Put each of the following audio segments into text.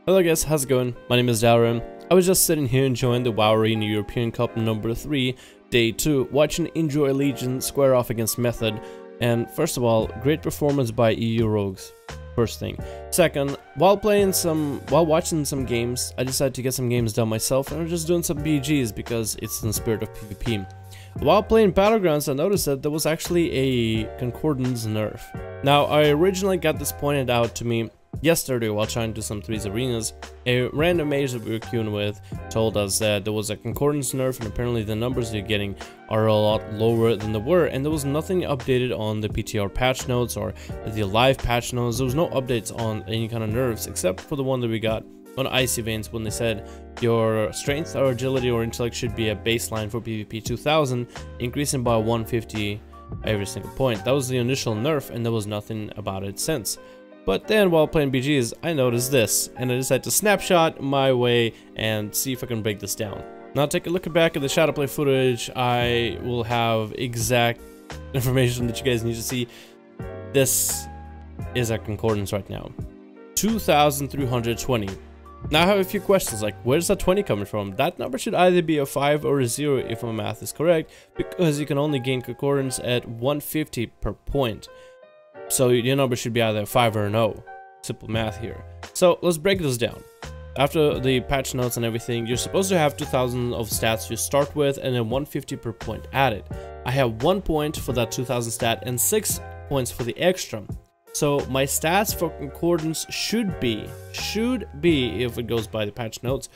Hello guys, how's it going? My name is Darren. I was just sitting here enjoying the WoW Arena European Cup number 3, day 2, watching Enjoy Legion square off against Method. And first of all, great performance by EU Rogues. First thing. Second, while watching some games, I decided to get some games done myself, and I'm just doing some BGs because it's in the spirit of PvP. While playing Battlegrounds, I noticed that there was actually a Concordance Nerf. Now, I originally got this pointed out to me yesterday while trying to do some 3s arenas. A random mage that we were queuing with told us that there was a Concordance Nerf, and apparently the numbers you're getting are a lot lower than they were, and there was nothing updated on the PTR patch notes or the live patch notes. There was no updates on any kind of nerfs except for the one that we got on Icy Veins when they said your strength or agility or intellect should be a baseline for PvP 2000, increasing by 150 every single point. That was the initial nerf, and there was nothing about it since. But then while playing BGs, I noticed this, and I decided to snapshot my way and see if I can break this down. Now take a look back at the Shadowplay footage. I will have exact information that you guys need to see. This is a Concordance right now. 2,320. Now I have a few questions like, where's that 20 coming from? That number should either be a 5 or a 0 if my math is correct, because you can only gain Concordance at 150 per point. So your number should be either a 5 or a 0. Simple math here. So let's break this down. After the patch notes and everything, you're supposed to have 2,000 of stats you start with and then 150 per point added. I have 1 point for that 2,000 stat and 6 points for the extra. So my stats for Concordance should be, if it goes by the patch notes,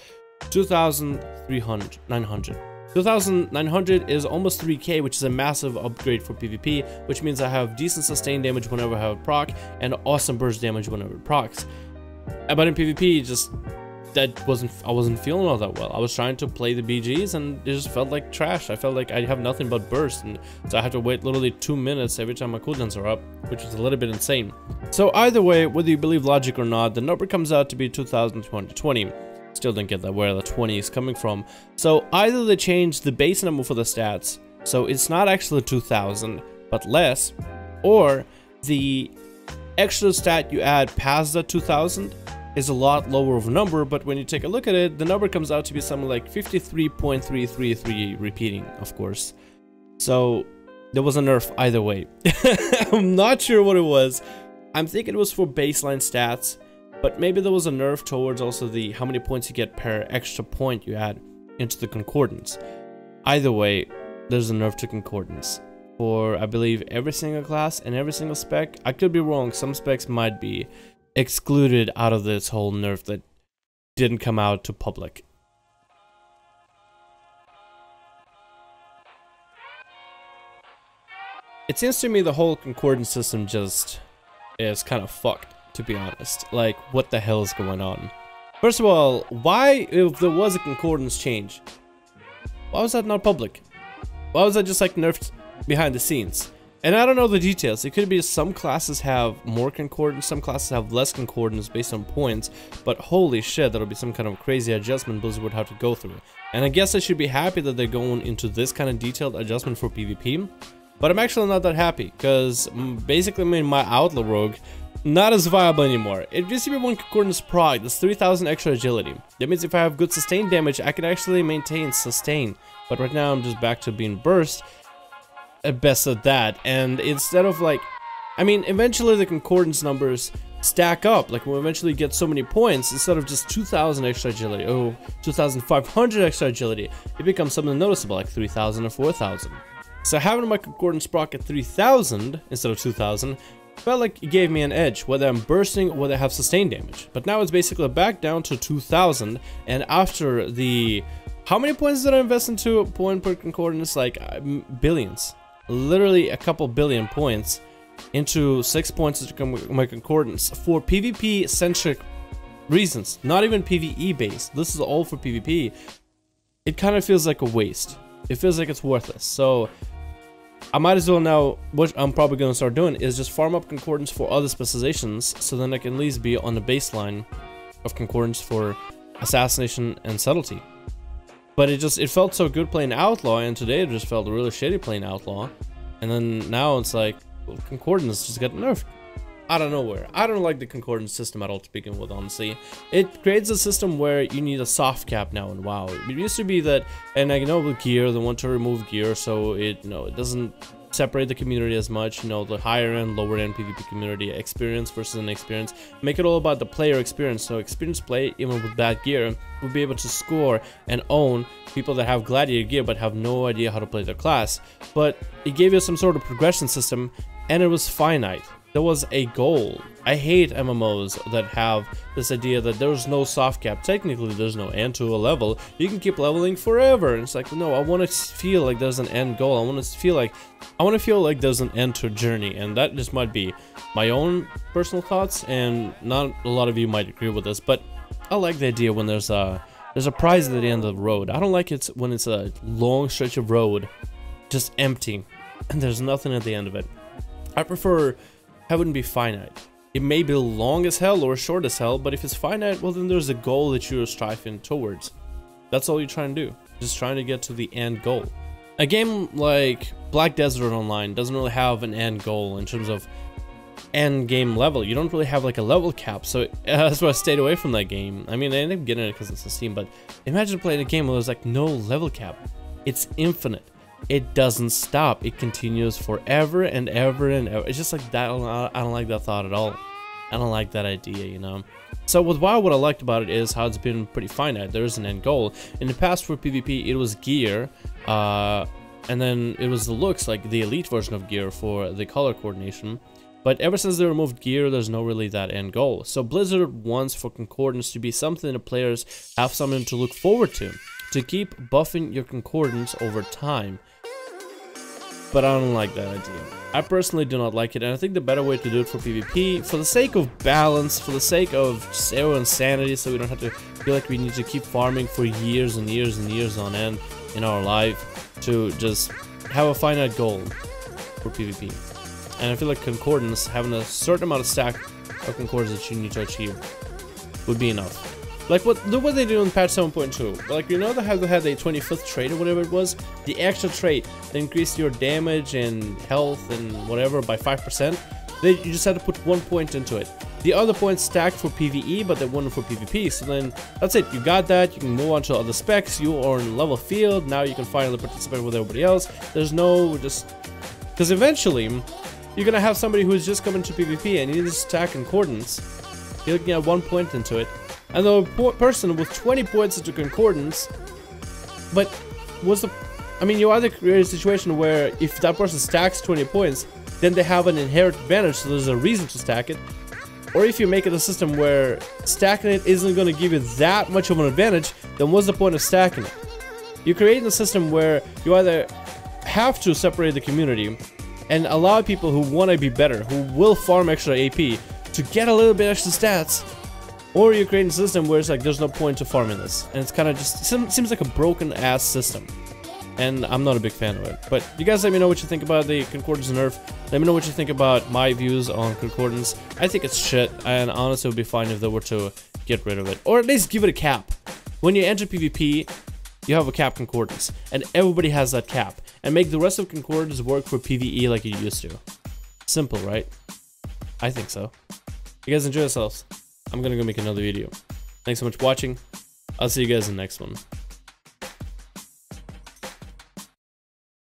2,900. 2,900 is almost 3k, which is a massive upgrade for PvP, which means I have decent sustain damage whenever I have a proc and awesome burst damage whenever it procs. But in PvP, I wasn't feeling all that well. I was trying to play the BGs and it just felt like trash. I felt like I have nothing but burst, and so I had to wait literally 2 minutes every time my cooldowns are up, which was a little bit insane. So either way, whether you believe logic or not, the number comes out to be 2,220. Still don't get that where the 20 is coming from. So either they change the base number for the stats, so it's not actually 2,000 but less, or the extra stat you add past that 2,000 is a lot lower of a number, but when you take a look at it, the number comes out to be something like 53.333 repeating, of course. So there was a nerf either way. I'm not sure what it was. I'm thinking it was for baseline stats, but maybe there was a nerf towards also the how many points you get per extra point you add into the Concordance. Either way, there's a nerf to Concordance for, I believe, every single class and every single spec. I could be wrong, some specs might be excluded out of this whole nerf that didn't come out to public. It seems to me the whole Concordance system just is kind of fucked, to be honest. Like, what the hell is going on? First of all, why, if there was a Concordance change, why was that not public? Why was that just like nerfed behind the scenes? And I don't know the details. It could be some classes have more Concordance, some classes have less Concordance based on points, but holy shit, that'll be some kind of crazy adjustment Blizz would have to go through. And I guess I should be happy that they're going into this kind of detailed adjustment for PvP, but I'm actually not that happy, because basically my Outlaw Rogue not as viable anymore. It used to be one Concordance proc, that's 3,000 extra agility. That means if I have good sustain damage, I can actually maintain sustain. But right now I'm just back to being burst at best at that. And instead of like, I mean, eventually the Concordance numbers stack up. Like, we'll eventually get so many points, instead of just 2,000 extra agility, oh, 2,500 extra agility, it becomes something noticeable, like 3,000 or 4,000. So having my Concordance proc at 3,000 instead of 2,000 felt like it gave me an edge, whether I'm bursting or whether I have sustained damage. But now it's basically back down to 2,000, and after the... How many points did I invest into a point per Concordance? Like, billions. Literally a couple billion points into 6 points to my Concordance for PvP-centric reasons, not even PvE-based. This is all for PvP. It kind of feels like a waste. It feels like it's worthless. So I might as well now, what I'm probably going to start doing is just farm up Concordance for other specializations, so then I can at least be on the baseline of Concordance for Assassination and Subtlety. But it felt so good playing Outlaw, and today it just felt really shitty playing Outlaw. And then now it's like, well, Concordance just got nerfed. out of nowhere. I don't like the Concordance system at all to begin with, honestly. It creates a system where you need a soft cap now in WoW. It used to be that, and I know with gear, they want to remove gear so it, you know, it doesn't separate the community as much, you know, the higher end, lower end PvP community, experience versus inexperience. Make it all about the player experience, so experienced play, even with bad gear, will be able to score and own people that have gladiator gear but have no idea how to play their class. But it gave you some sort of progression system, and it was finite. There was a goal. I hate MMOs that have this idea that there's no soft cap. Technically, there's no end to a level. You can keep leveling forever. And it's like, no, I want to feel like there's an end goal. I want to feel like there's an end to a journey. And that just might be my own personal thoughts, and not a lot of you might agree with this. But I like the idea when there's a prize at the end of the road. I don't like it when it's a long stretch of road, just empty, and there's nothing at the end of it. I prefer having it be finite. It may be long as hell or short as hell, but if it's finite, well then there's a goal that you're striving towards. That's all you're trying to do. Just trying to get to the end goal. A game like Black Desert Online doesn't really have an end goal in terms of end game level. You don't really have like a level cap, so that's why I stayed away from that game. I mean, I ended up getting it because it's a Steam, but imagine playing a game where there's like no level cap. It's infinite. It doesn't stop. It continues forever and ever and ever. It's just like that. I don't like that thought at all. I don't like that idea, you know. So with WoW, what I liked about it is how it's been pretty finite. There is an end goal. In the past for PvP, it was gear, and then it was the looks, like the elite version of gear for the color coordination. But ever since they removed gear, there's no really that end goal. So Blizzard wants for Concordance to be something that players have something to look forward to keep buffing your Concordance over time. But I don't like that idea. I personally do not like it, and I think the better way to do it for PvP, for the sake of balance, for the sake of zero insanity, so we don't have to feel like we need to keep farming for years and years and years on end in our life, to just have a finite goal for PvP. And I feel like Concordance, having a certain amount of stack of Concordance that you need to achieve, would be enough. Like what they do in patch 7.2. Like, you know, they had a 25th trait or whatever it was, the extra trait that increased your damage and health and whatever by 5%. You just had to put 1 point into it. The other points stacked for PvE, but they weren't for PvP. So then that's it. You got that. You can move on to other specs. You are in level field. Now you can finally participate with everybody else. There's no because eventually you're gonna have somebody who's just coming to PvP and you need to stack Concordance. You're looking at 1 point into it. And the person with 20 points into Concordance, but you either create a situation where if that person stacks 20 points, then they have an inherent advantage, so there's a reason to stack it. Or if you make it a system where stacking it isn't going to give you that much of an advantage, then what's the point of stacking it? You're creating a system where you either have to separate the community and allow people who want to be better, who will farm extra AP, to get a little bit extra stats, or you're creating a system where it's like there's no point to farming this, and it's kind of just seems like a broken ass system, and I'm not a big fan of it. But you guys let me know what you think about the Concordance nerf. Let me know what you think about my views on Concordance. I think it's shit, and honestly it would be fine if they were to get rid of it, or at least give it a cap. When you enter PvP, you have a cap Concordance, and everybody has that cap, and make the rest of Concordance work for PvE like it used to. Simple, right? I think so. You guys enjoy yourselves. I'm gonna go make another video. Thanks so much for watching. I'll see you guys in the next one.